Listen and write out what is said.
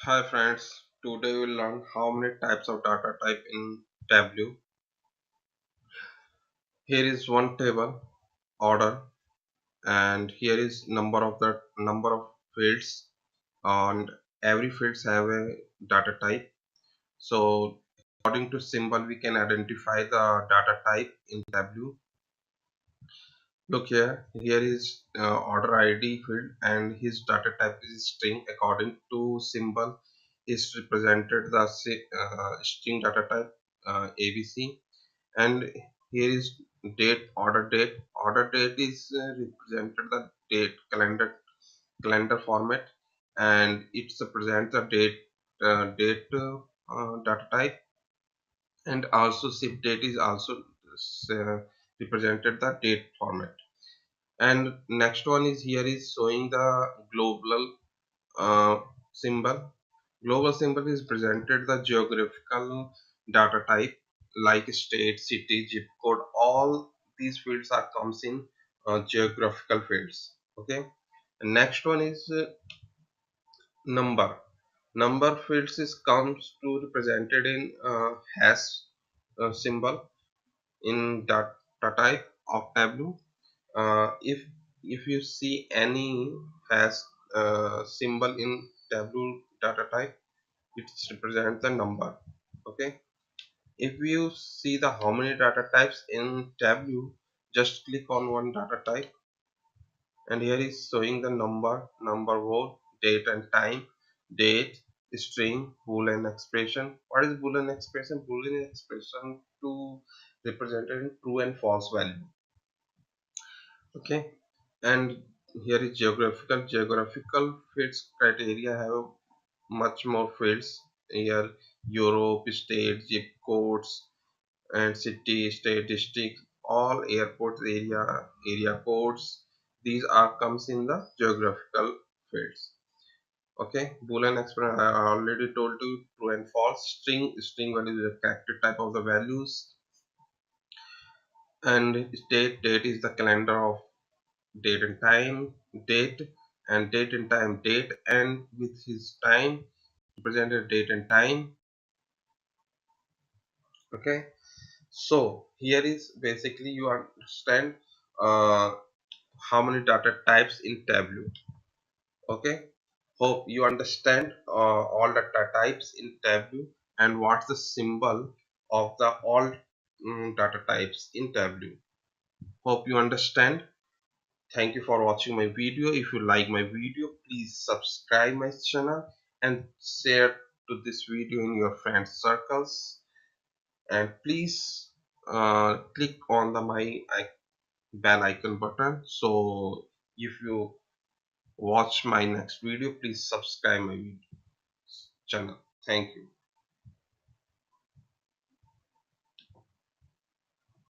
Hi friends, today we'll learn how many types of data type in Tableau. Here is one table, order, and here is number of fields, and every fields have a data type. So according to symbol we can identify the data type in Tableau. Look here, here is order ID field and his data type is string. According to symbol is represented the string data type ABC, and here is order date is represented the date calendar format, and it's represent the date data type, and also ship date is also uh, represented the date format. And next one is here is showing the global uh, symbol. Global symbol is presented the geographical data type like state, city, zip code. All these fields are comes in geographical fields. Okay. And next one is number. Number fields is comes to represented in hash symbol in data type of Tableau. If you see any hash symbol in Tableau data type, it represents the number. Okay. If you see the how many data types in Tableau, just click on one data type, and here is showing the number word, date and time, date, string, boolean expression. What is boolean expression? Boolean expression to represented in true and false value. Okay. And here is geographical fields criteria have much more fields here: Europe, state, zip codes, and city, state, district, all airports area codes. These are comes in the geographical fields. Okay. Boolean expression I already told you, true and false. String value is the character type of the values, and date is the calendar of date and time, date, and date and time, date, and with his time represented date and time. Okay. So here is basically you understand uh, how many data types in Tableau. Okay. Hope you understand all data types in Tableau and what's the symbol of the all data types in Tableau. Hope you understand. Thank you for watching my video. If you like my video, please subscribe my channel and share to this video in your friends circles. And please click on the bell icon button. So if you watch my next video, please subscribe my channel. Thank you.